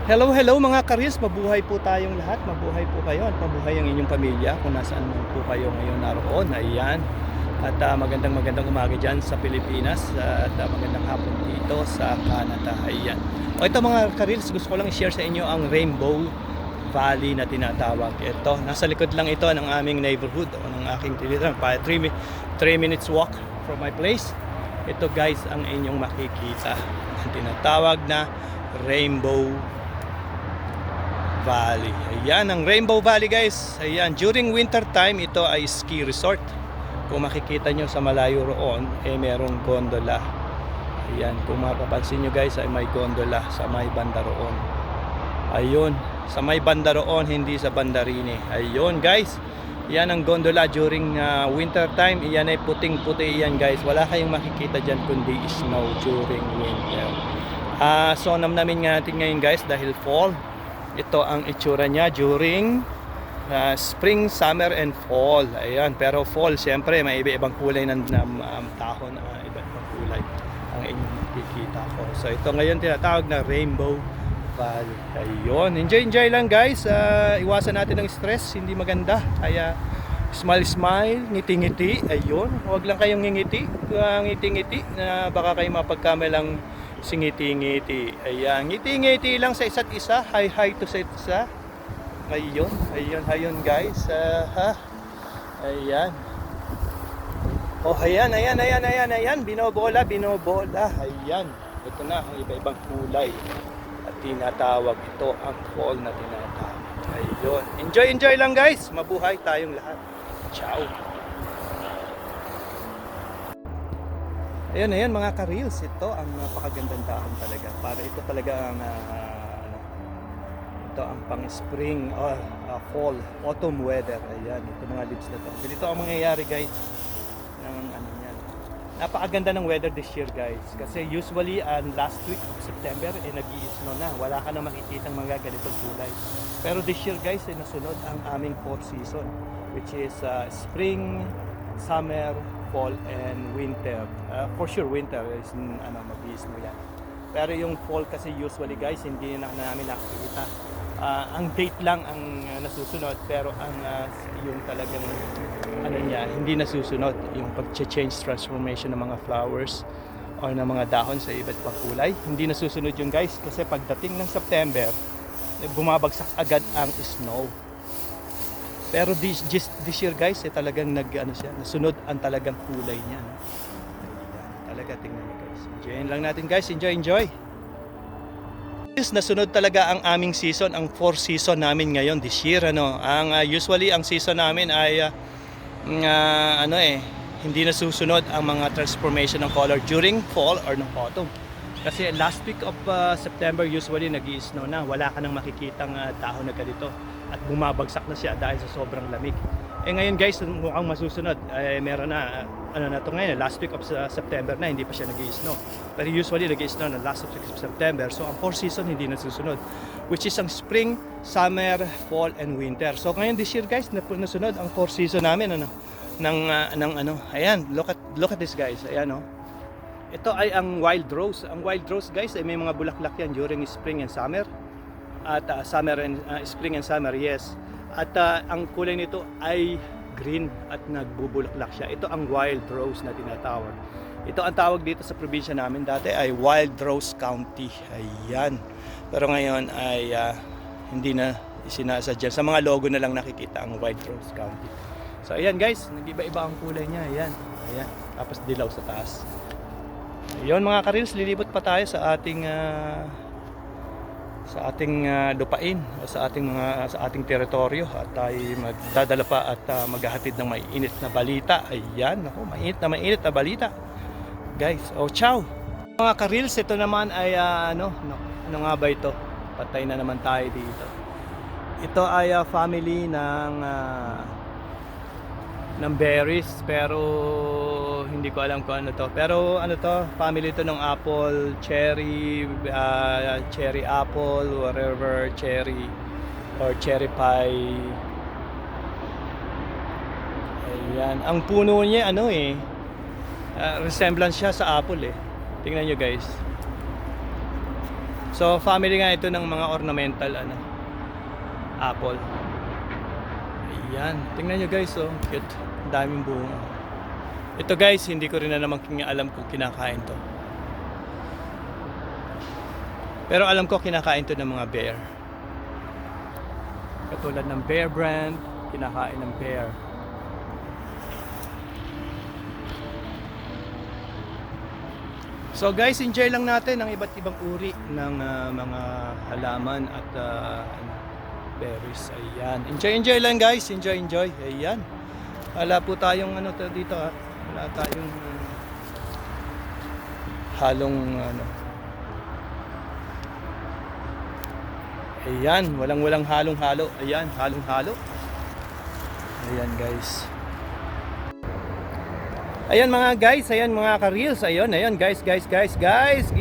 Hello, hello mga karis, mabuhay po tayong lahat, mabuhay po kayo at mabuhay ang inyong pamilya kung nasaan man po kayo ngayon naroon. Ayan. At magandang umaga dyan sa Pilipinas at magandang hapon dito sa Canada. Ayan. O ito mga karis, gusto ko lang i-share sa inyo ang Rainbow Valley na tinatawag. Ito, nasa likod lang ito ng aming neighborhood o ng aking tinitirhan. 3 minutes walk from my place. Ito guys ang inyong makikita. Ang tinatawag na Rainbow Valley. Ayan ang Rainbow Valley guys. Ayan, during winter time ito ay ski resort. Kung makikita nyo sa malayo roon merong gondola. Ayan, kung mapapansin nyo guys ay may gondola sa may banda roon. Ayun, sa may banda roon, hindi sa Bandarine. Ayun guys, yan ang gondola during winter time. Iyan ay puting-puti yan guys. Wala kayong makikita dyan kundi snow during winter. So namnamin nga natin ngayon guys dahil fall. Ito ang itsura niya during spring, summer, and fall. Ayan, pero fall, siyempre, may iba-ibang kulay ng tahon, iba-ibang kulay ang inyong makikita ko. So, ito ngayon tinatawag na Rainbow Valley. Ayun, enjoy lang guys. Iwasan natin ng stress, hindi maganda. Kaya, smile, ngiti-ngiti. Ayun, huwag lang kayong ngiti-ngiti na baka kayo mapagkamalang singiti-ngiti. Ayan, ngiti-ngiti lang sa isa't isa. Hi to sa isa't isa. Ayun guys. Ayan. Oh, ayan. Binobola. Ayan. Ito na ang iba-ibang kulay. At tinatawag ito ang fall na tinatawag. Ayun. Enjoy lang guys. Mabuhay tayong lahat. Ciao. Ayan mga ka-reels, ito ang napakagandang dahon talaga. Para ito talaga ang ito ang pang-spring fall, autumn weather. Ayan, ito mga leaves na to. Ganito ang mangyayari guys ng yan. Napakaganda ng weather this year guys. Kasi usually last week of September nag-i-snow na. Wala ka na makikitang mga ganitong kulay. Pero this year guys nasunod ang aming fourth season, which is spring, summer, fall, and winter. For sure winter is mag-i-snow yan. Pero yung fall kasi usually guys hindi na namin nakikita. Ang date lang ang nasusunod, pero ang yung talagang hindi nasusunod yung pag-change transformation ng mga flowers or ng mga dahon sa iba't ibang kulay. Hindi nasusunod yung guys kasi pagdating ng September bumabagsak agad ang snow. Pero this year guys talagang nasunod ang talagang kulay niya. Talaga tingnan niyo guys. Enjoyin lang natin guys, enjoy. Nasunod talaga ang aming season, ang 4th season namin ngayon this year Ang usually ang season namin ay hindi nasusunod ang mga transformation ng color during fall or ng autumn. Kasi last week of September usually nag-i-snow na, wala ka nang makikitang dahon na ganito at bumabagsak na siya dahil sa sobrang lamig. Ngayon guys, mukhang masusunod. Meron na to ngayon, last week of September na, hindi pa siya nag-i-snow. Pero usually nag-i-snow na last week of September. So ang 4th season hindi nasusunod, which is ang spring, summer, fall, and winter. So ngayon this year guys, nasunod ang 4th season namin Ayan, look at this guys. Ayan Ito ay ang wild rose. Ang wild rose guys ay may mga bulaklak yan during spring and summer. At spring and summer, yes. At ang kulay nito ay green at nagbubulaklak siya. Ito ang wild rose na tinatawag. Ito ang tawag dito sa probinsya namin dati ay Wild Rose County. Ayan. Pero ngayon ay hindi na isinasadya. Sa mga logo na lang nakikita ang Wild Rose County. So ayan guys, nag-iba-iba ang kulay niya. Ayan. Tapos dilaw sa taas. Ayun mga ka-reels, lilibot pa tayo sa ating lupain o sa ating teritoryo at tayo magdadala pa at maghahatid ng mainit na balita. Ayan, mainit na balita. Guys, ciao. Mga ka-reels, ito naman ay ano nga ba ito? Patay na naman tayo dito. Ito ay family ng berries, pero hindi ko alam kung ano to. Pero family to ng apple, cherry apple, whatever, cherry or cherry pie. Ayan, ang puno niya resemblance siya sa apple Tingnan nyo guys. So family nga ito ng mga ornamental apple. Ayan, tingnan nyo guys, oh, cute. Ang daming bunga. Ito guys, hindi ko rin na naman alam kung kinakain to. Pero alam ko kinakain to ng mga bear. Katulad ng Bear Brand, kinakain ng bear. So guys, enjoy lang natin ang iba't ibang uri ng mga halaman at berries. Ayan. Enjoy lang guys. Enjoy. Ayan. Wala po tayong dito wala tayong halong Ayan, walang halong-halo. Ayan, halong-halo. Ayan guys. Ayan mga guys, ayan mga ka-reels. Ayun guys.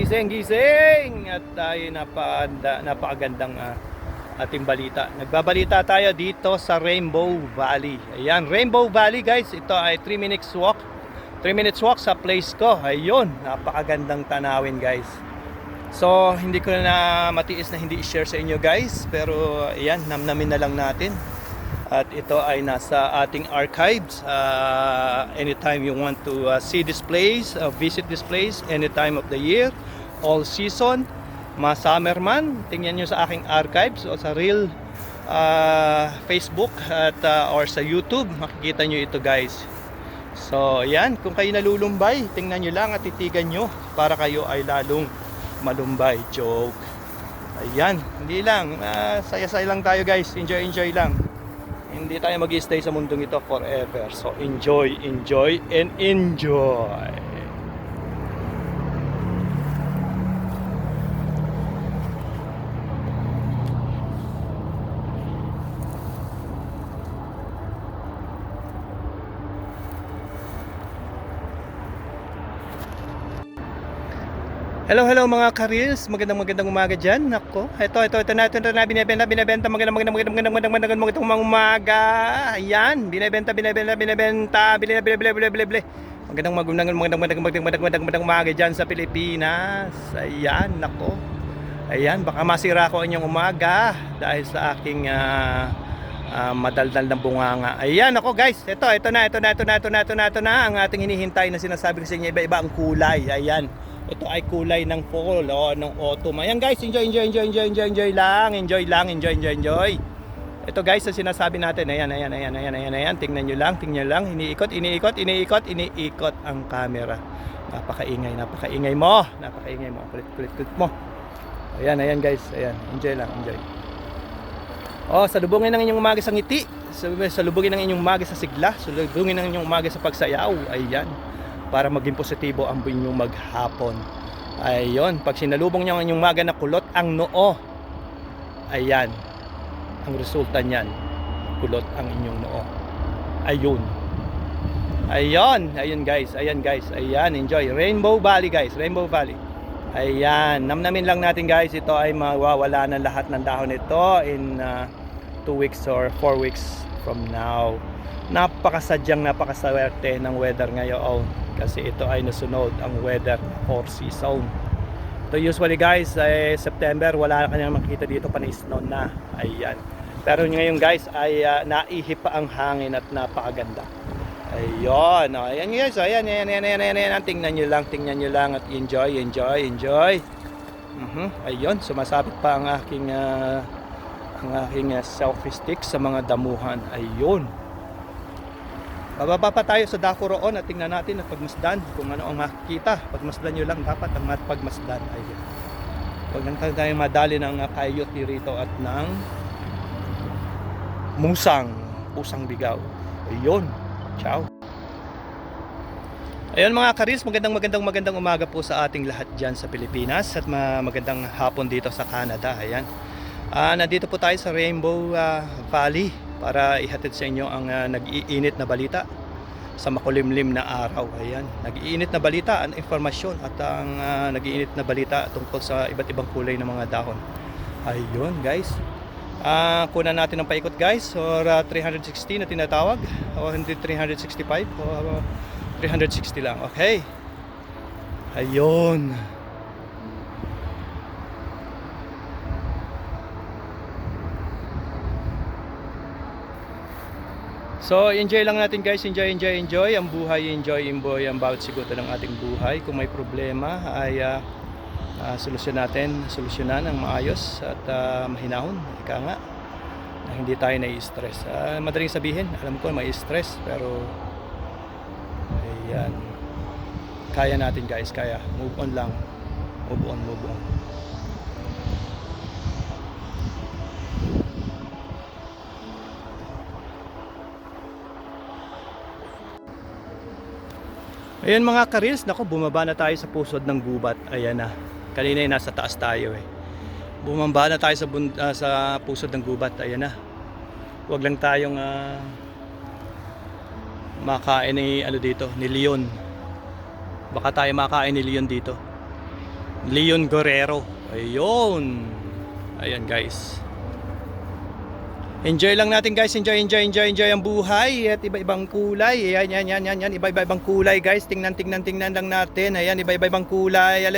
Gising. At tayo napakagandang ating balita. Nagbabalita tayo dito sa Rainbow Valley. Ayan, Rainbow Valley guys. Ito ay 3 minutes walk. 3 minutes walk sa place ko. Ayun, napakagandang tanawin guys. So, hindi ko na matiis na hindi i-share sa inyo guys. Pero ayan, namnamin na lang natin. At ito ay nasa ating archives. Anytime you want to see this place, visit this place, any time of the year, all season, ma-summer man, tingnan nyo sa aking archives o sa real Facebook at or sa YouTube, makikita nyo ito guys. So yan, kung kayo nalulumbay, tingnan nyo lang at titigan nyo para kayo ay lalong malumbay. Joke. Ayan, hindi lang, saya-saya lang tayo guys, enjoy lang. Hindi tayo mag-stay sa mundong ito forever. So enjoy and enjoy. Hello mga ka-reels, magandang umaga dyan. Nako, ito na binibenta magandang umaga. Ayan, binibenta. Magandang umaga dyan sa Pilipinas. Ayan, nako. Ayan, baka masira ko ang inyong umaga dahil sa aking madaldal ng bunganga. Ayan, ako guys, ito na ang ating hinihintay na sinasabi ko sa inyo, iba-iba ang kulay. Ayan. Ito ay kulay ng fall o ng autumn. Ayan guys, enjoy lang. Ito guys, ang sinasabi natin. Ayan. Tingnan nyo lang. Iniikot ang camera. Napakaingay mo. Kulit mo. Ayan guys. Ayan, enjoy lang. Oh, salubungin ng inyong umaga sa ngiti. Salubungin ng inyong umaga sa sigla. Salubungin ng inyong umaga sa pagsayaw. Ayan. Para maging positibo ang inyong maghapon. Ayun, pag sinalubong niyo ang inyong umaga na kulot ang noo, ayan, ang resulta niyan, kulot ang inyong noo. Ayun guys, enjoy. Rainbow Valley guys, ayan, namnamin lang natin guys, ito ay mawawala na lahat ng dahon nito in 2 weeks or 4 weeks from now. Napakaswerte ng weather ngayon kasi ito ay nasunod ang weather 4 season. So usually guys September wala na kanyang makikita dito, pa-snow na. Ayan. Pero ngayon guys ay naihip pa ang hangin at napakaganda. Ayun. Ayan guys. Ayan. Tingnan nyo lang at enjoy. Ayun. Sumasabit pa ang aking selfie stick sa mga damuhan. Ayun. Bababa pa tayo sa dako roon at tingnan natin at pagmasdan kung ano ang makikita. Pagmasdan nyo lang dapat ang pagmasdan. Ayun. Huwag lang tayo madali ng coyote rito at ng pusang bigaw. Ayun. Ciao. Ayun mga karis, magandang umaga po sa ating lahat dyan sa Pilipinas at magandang hapon dito sa Canada. Ayan. Nandito po tayo sa Rainbow Valley para ihatid sa inyo ang nag-iinit na balita sa makulimlim na araw. Ayan, nag-iinit na balita, ang informasyon at ang nag-iinit na balita tungkol sa iba't ibang kulay ng mga dahon. Ayun guys, kunan natin ng paikot guys, or 360 na tinatawag, o hindi 365 o 360 lang. Okay, ayun. So enjoy lang natin guys, enjoy ang buhay, enjoy ang bawat segundo ng ating buhay. Kung may problema ay solusyonan ng maayos at mahinahon, ika nga, na hindi tayo nai-stress. Madaling sabihin, alam ko may stress, pero ayan, kaya natin guys, kaya. Move on lang, move on. Ayan mga karils, nako, bumaba na tayo sa pusod ng gubat. Ayan na, kanina nasa taas tayo eh. Bumaba na tayo sa pusod ng gubat. Ayan na, huwag lang tayong makain ni dito, ni Leon. Baka tayo makain ni Leon dito, Leon Guerrero. Ayun, ayan guys, enjoy lang natin guys, enjoy ang buhay at iba-ibang kulay. Yan, iba-ibang kulay guys. Tingnan lang natin. Ayan, iba-ibang kulay.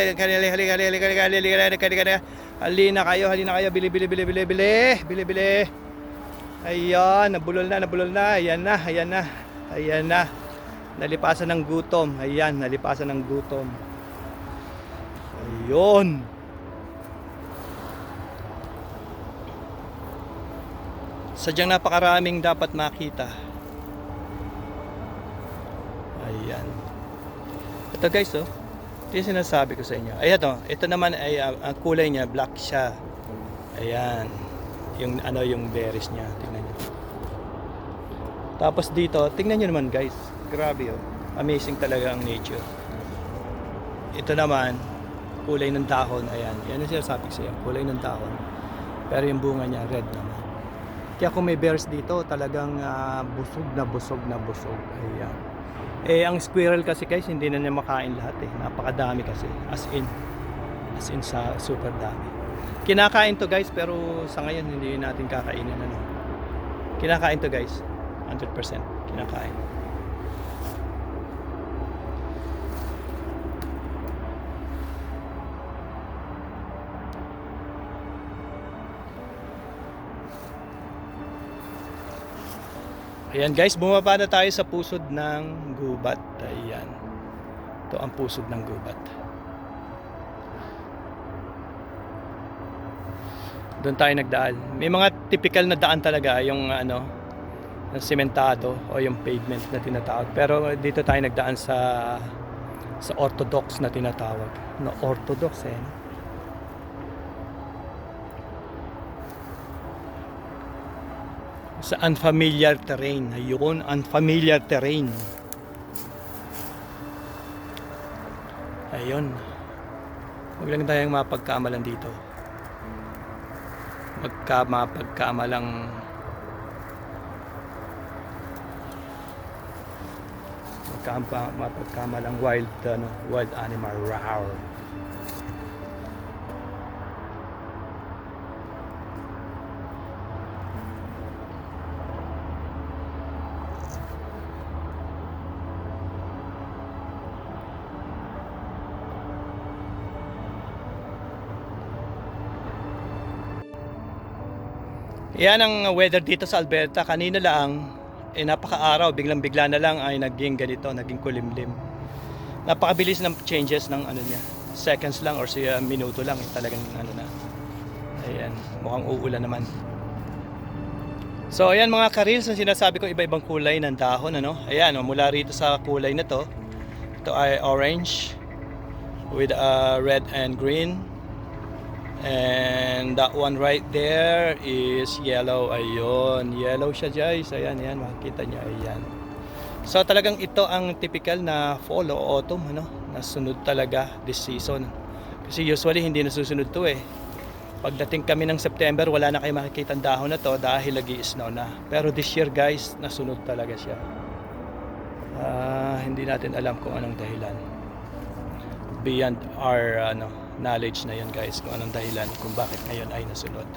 Halina kayo, bili. Ayan, nabulol na. Ayan na. Nalipasan ng gutom. Ayun. Sadyang napakaraming dapat makita. Ayan. Ito guys, oh. Ito yung sinasabi ko sa inyo. Ayan to. Ito naman ay ang kulay niya, black siya. Ayan. Yung berries niya. Tingnan niyo. Tapos dito, tingnan niyo naman guys. Grabe oh. Amazing talaga ang nature. Ito naman, kulay ng dahon. Ayan. Yan yung sinasabi ko sa inyo. Kulay ng dahon. Pero yung bunga niya, red naman. Kaya kung may bears dito, talagang busog na busog. Ayan. Ang squirrel kasi guys, hindi na niya makain lahat eh. Napakadami kasi. As in sa super dami. Kinakain to guys, pero sa ngayon hindi natin kakainin. Kinakain to guys. 100% kinakain. Ayan guys, bumaba na tayo sa pusod ng gubat. Ayan. Ito ang pusod ng gubat. Doon tayo nagdaan. May mga typical na daan talaga, yung sementado o yung pavement na tinatawag. Pero dito tayo nagdaan sa orthodox na tinatawag. Orthodox eh. Sa unfamiliar terrain. Ayun, unfamiliar terrain. Ayun. Huwag lang tayong mapagkamalan dito. Mapagkamalang wild animal. Rawr. Yan ang weather dito sa Alberta. Kanina lang, napaka-araw, biglang-bigla na lang ay naging ganito, naging kulimlim. Napakabilis ng changes ng niya. Seconds lang or minuto lang, talagang na. Ayan, mukhang uulan naman. So ayan mga karils, ang sinasabi ko, iba-ibang kulay ng dahon, Ayan, mula rito sa kulay na to. Ito ay orange with red and green. And that one right there is yellow. Ayun, yellow siya guys. Ayan, makikita nyo. Ayan. So talagang ito ang typical na fall o autumn, nasunod talaga this season. Kasi usually hindi nasusunod to eh. Pagdating kami ng September, wala na kayo makikita ang dahon na to dahil nag-i-snow na. Pero this year guys, nasunod talaga siya. Hindi natin alam kung anong dahilan. Beyond our knowledge na yun guys, kung anong dahilan kung bakit ngayon ay nasunod.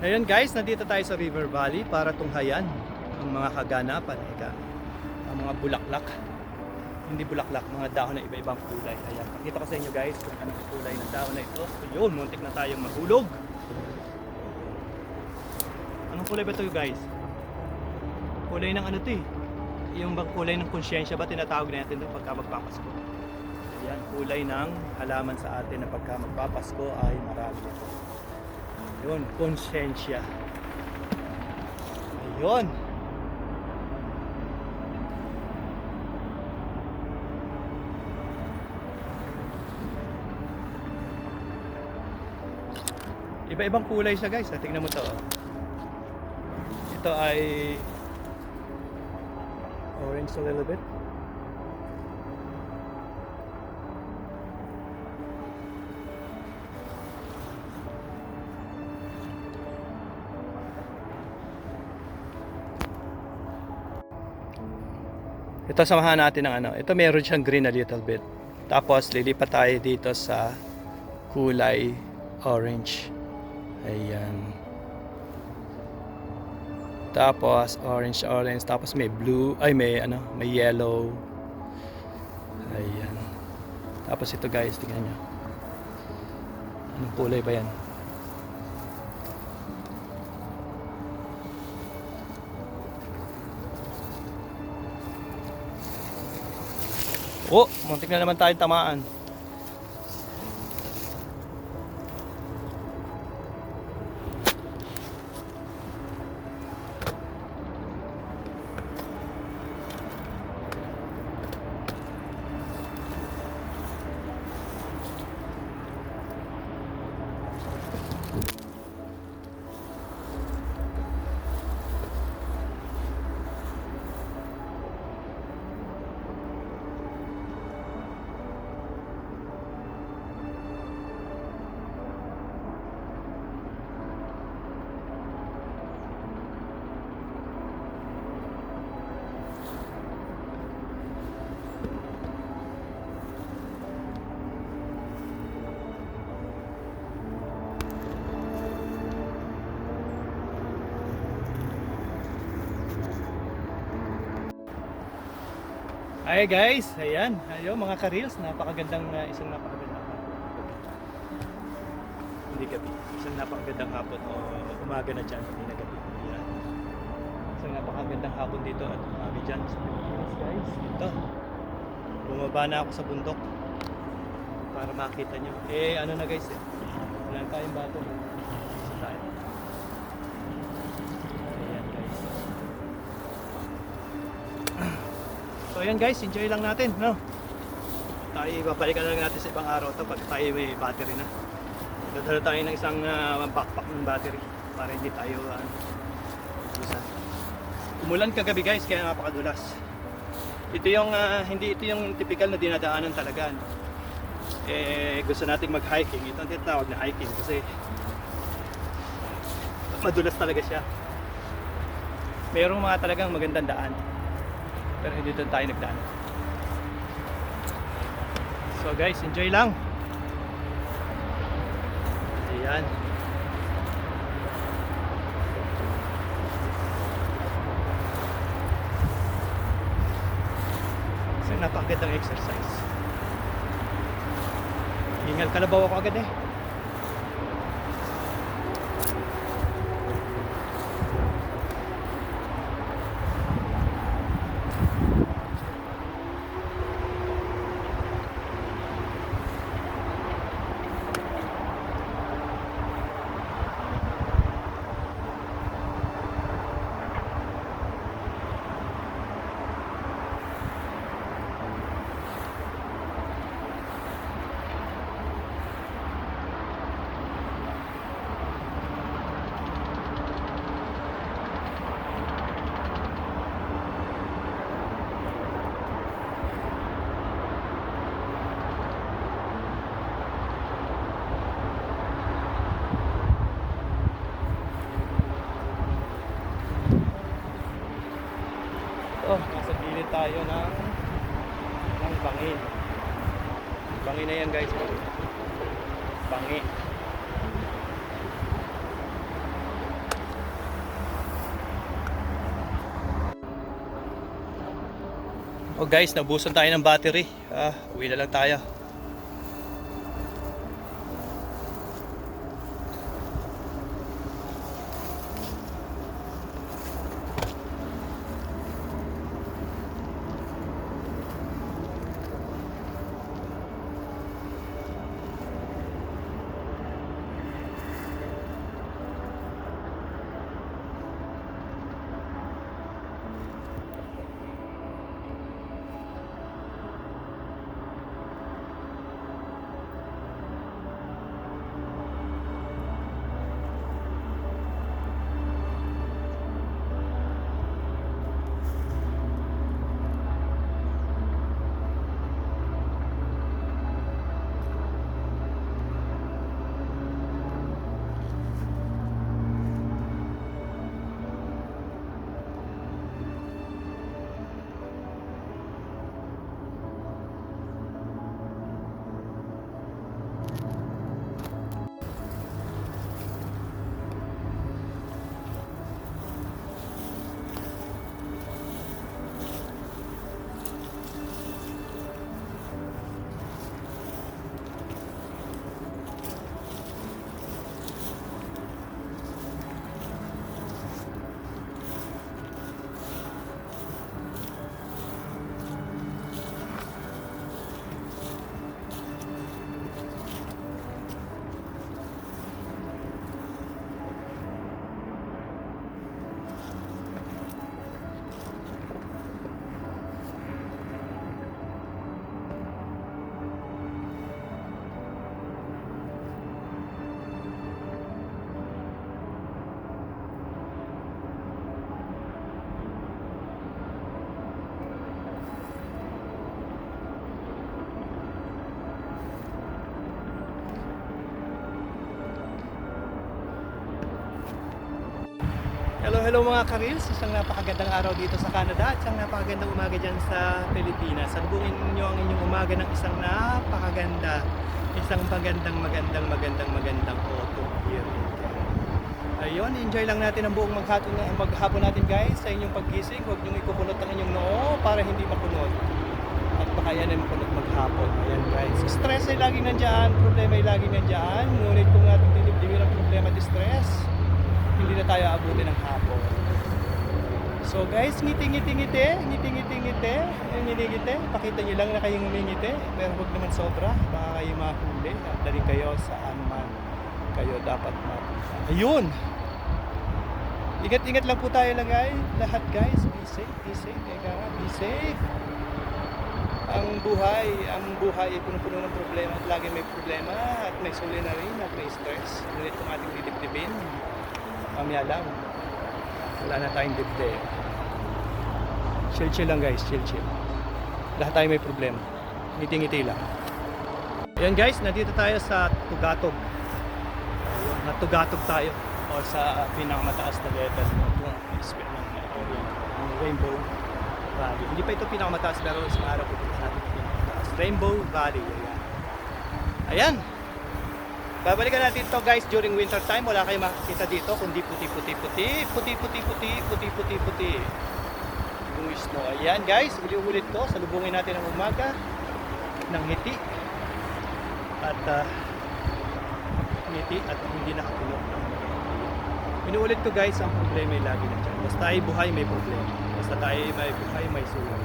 Ayan guys, nandito tayo sa River Valley para tunghayan ang mga kaganapan, ang mga bulaklak. Hindi bulaklak, mga dahon na iba-ibang kulay. Ayan, pakita ko sa inyo guys kung anong kulay ng dahon na ito. Ayun, muntik na tayong mahulog. Anong kulay ba ito guys? Kulay ng ano to eh. Yung bang kulay ng konsyensya ba tinatawag natin doon pagka magpapasko? Ayan, kulay ng halaman sa atin na pagka magpapasko ay marami ito. Ayun, konsyensya. Ayun. Iba-ibang kulay siya guys. Tingnan mo to. Ito ay orange a little bit. Ito samahan natin ng ano. Ito meron siyang green a little bit. Tapos lilipat tayo dito sa kulay orange. Ayan. Tapos orange. Tapos may blue. Ay may ano. May yellow. Ayan. Tapos ito guys. Tingnan nyo. Anong kulay ba yan? Oh, muntik na naman tayong tamaan. Ay guys, ayan. Ayo mga ka-reels, napakagandang isang napakagandang hapon. Hindi gabi. Isang napakagandang hapon o umaga na dyan, hindi na gabi. Ayan. Isang napakagandang hapon dito at umaga dyan. Yes guys, ito. Bumaba na ako sa bundok para makita nyo. Eh ano na guys wala tayong bato. Isa tayo. Ayan guys. So ayan guys, enjoy lang natin, no? Tayo babalikan na lang natin sa ibang araw to pag tayo may battery na. Dadala tayo ng isang backpack ng battery para hindi tayo umulan kagabi guys, kaya napakadulas. Ito yung hindi ito yung typical na dinadaanan talaga, no? Eh gusto nating mag-hiking, ito ang tinatawag na hiking kasi madulas talaga siya. Mayroong mga talagang magandang daan. Pero hindi doon tayo nagdaan. So guys, enjoy lang. Ayan. So napakagandang exercise. Hingal kalabaw ako agad eh. Nasa gilid tayo ng bangin. Bangin na yan guys. Bangi. Oh guys, nabusan tayo ng battery. Uwi na lang tayo. Hello mga karils, isang napakagandang araw dito sa Canada at isang napakagandang umaga dyan sa Pilipinas. Salubungin niyo ang inyong umaga ng isang napakaganda, isang magandang autumn year. Ayun, enjoy lang natin ang buong maghapon natin guys sa inyong paggising. Huwag niyong ikukunot ang inyong noo para hindi makunot. At baka yan ay makunot maghapon. Ayan guys, stress ay laging nandyan, problema ay laging nandyan. Ngunit kung natin dinibdibin ang problema at stress, hindi na tayo abutin ng hapon. So guys, ngiti-ngiti. Pakita nyo lang na kayong ngumingiti, pero huwag naman sobra, baka kayo mahuli at dali kayo saan man kayo dapat mapunta. Ayun! Ingat-ingat lang po tayo lahat guys. Be safe. Be safe. Ang buhay ay puno-puno ng problema at lagi may problema at may suli na rin at may stress. Ngunit kung ating didibdibin, mamaya lang, wala na tayong dibdib. Chill lang guys, chill. Lahat tayo may problema, ngiti-ngiti lang. Ayan guys, nandito tayo sa Tugatog. Natugatog tayo o sa pinakamataas na level ng Rainbow Valley. Hindi pa ito pinakamataas pero isang araw pupunta natin pinakamataas. Rainbow Valley. Ayan. Babalikan natin ito guys during winter time. Wala kayong makikita dito kundi puti. Yung snow. Ayan guys, ulit ko. Salubungin natin ang umaga ng ngiti. At hindi nakakulong. Inuulit ko guys, ang problema ay lagi nandiyan. Basta tayo buhay may problema. Basta tayo may buhay may sulat.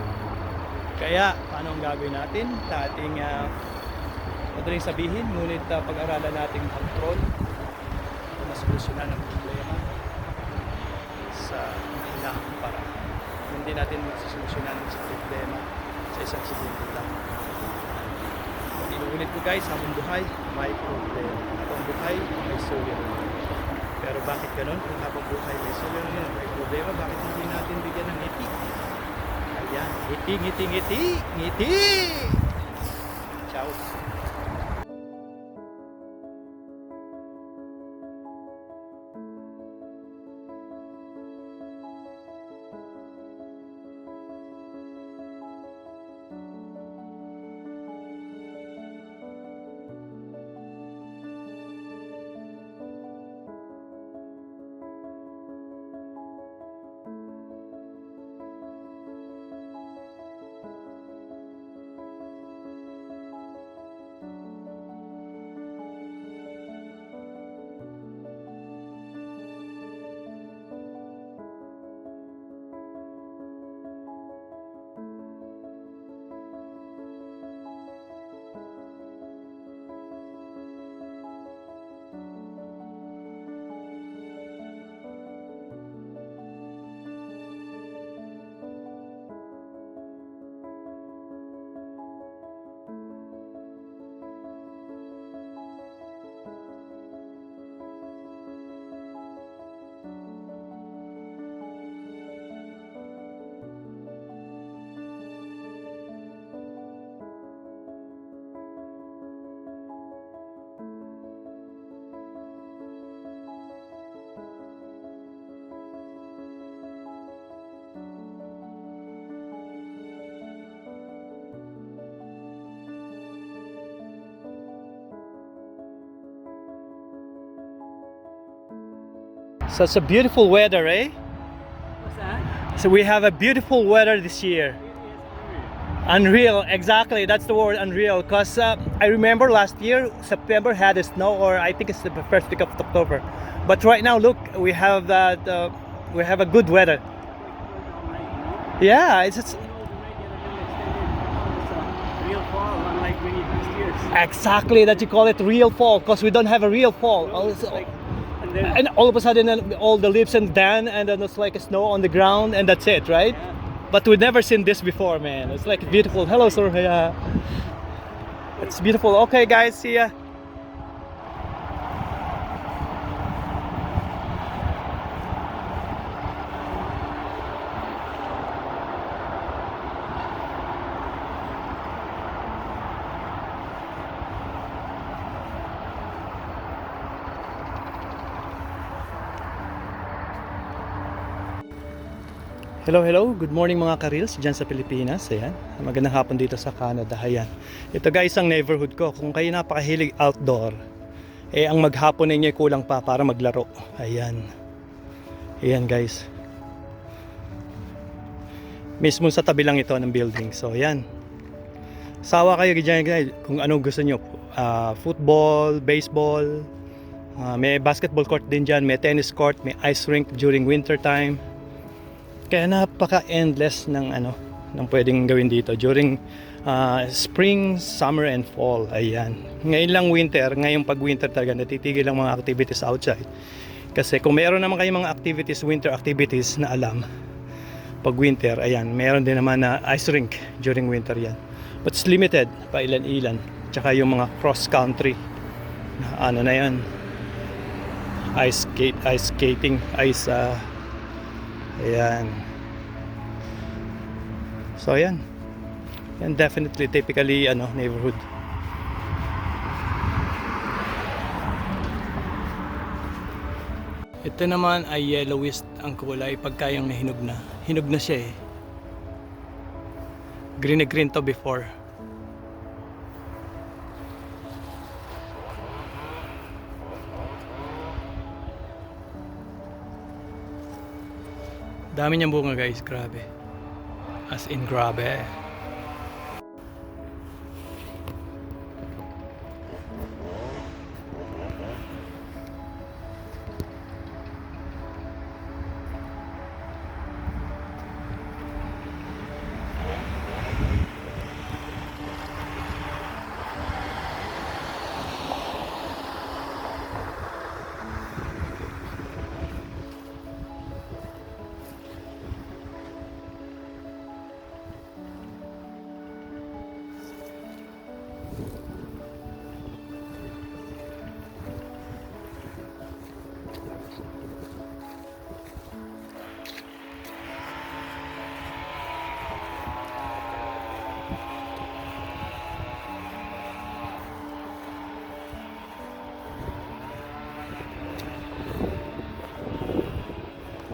Kaya, paano ang gagawin natin? Sa ating madaling sabihin, ngunit pag-aralan natin control, masolusyonan ang problema sa mahinaang paraan. Hindi natin masolusyonan sa problema sa isang segundo lang. Inuulit ko guys, habang buhay, may problema. Habang buhay, may solution. Pero bakit ganun? Kung habang buhay may solution, may problema, bakit hindi natin bigyan ng ngiti? Ayan, ngiti! Ciao! Such a beautiful weather, eh? What's that? So we have a beautiful weather this year. Unreal, exactly. That's the word, unreal. Because I remember last year, September had a snow, or I think it's the first week of October. But right now, look, we have that. We have a good weather. Yeah, it's Real fall, unlike many past years. exactly that you call it real fall, because we don't have a real fall. And all of a sudden, all the leaves and down, and then it's like snow on the ground, and that's it, right? Yeah. But we've never seen this before, man. It's like beautiful. Hello, sir. Yeah. It's beautiful. Okay, guys, see ya. Hello, hello. Good morning mga ka-reels dyan sa Pilipinas. Ayan. Magandang hapon dito sa Canada. Ayan. Ito guys ang neighborhood ko. Kung kayo napakahilig outdoor, eh ang maghapon ninyo kulang pa para maglaro. Ayan. Ayan guys. Mismo sa tabi lang ito ng building. So ayan. Sawa kayo dyan guys kung ano gusto nyo. Football, baseball, may basketball court din dyan, may tennis court, may ice rink during winter time. Kaya napaka-endless ng ng pwedeng gawin dito during spring, summer and fall. Ayan. Ngayon lang winter, ngayong pag winter talaga natitigil ang mga activities outside. Kasi kung meron naman kayong mga activities, winter activities na alam, pag winter, ayan, meron din naman na ice rink during winter yan. But it's limited, pa ilan-ilan. Tsaka yung mga cross country na na yan. Ice skating, ayan. So ayan. Yan definitely typically neighborhood. Ito naman ay yellowish ang kulay pagka yung nahinog na. Hinog na siya eh. Green na green to before. Dami niyang bunga guys, grabe. As in grabe.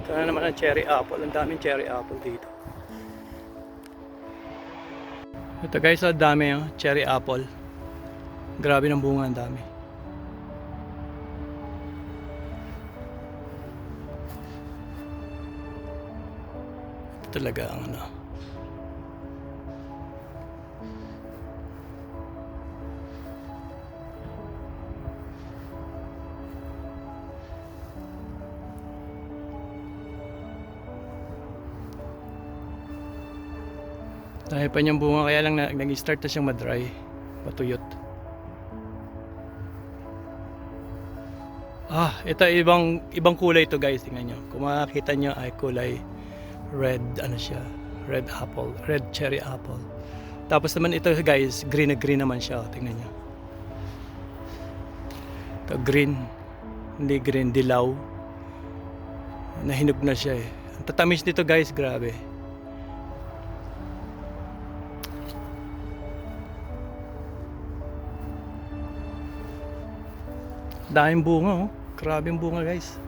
Ito na naman ang cherry apple. Ang daming cherry apple dito. Ito guys, ang dami cherry apple. Grabe ng bunga, ang dami. Ito talaga ang dahil pa niyang bunga, kaya lang nag-start na siyang madry, matuyot. Ito ibang kulay to guys, tingnan nyo. Kung makakita nyo ay kulay red, siya, red apple, red cherry apple. Tapos naman ito guys, green na green naman siya, tingnan nyo. Ito green, hindi green, dilaw. Nahinog na siya eh. Ang tatamis nito guys, grabe. Daming bunga Grabe yung bunga guys.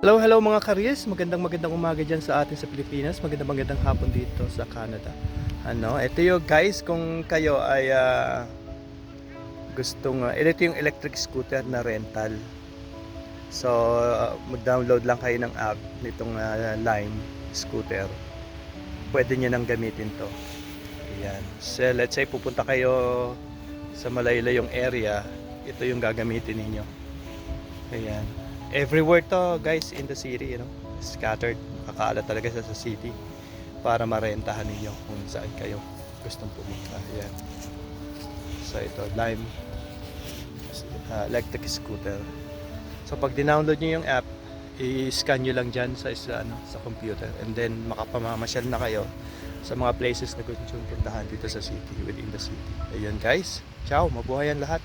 Hello, hello mga karis. Magandang umaga dyan sa atin sa Pilipinas. Magandang hapon dito sa Canada. Ito yung guys, kung kayo ay ito yung electric scooter na rental. So, mag-download lang kayo ng app nitong Lime scooter. Pwede nyo nang gamitin to. Ayan. So, let's say pupunta kayo sa malayo-layong area, ito yung gagamitin ninyo. Ayan. Everywhere to guys in the city, scattered. Makakaala talaga sa city para marentahan ninyo kung saan kayo gustong pumunta. Ayan. So, ito, Lime electric scooter. So pag dinownload nyo yung app, i-scan nyo lang dyan sa computer, and then makapamamasyal na kayo sa mga places na gusto nyo puntahan dito sa city, within the city. Ayun guys, ciao, mabuhayan lahat.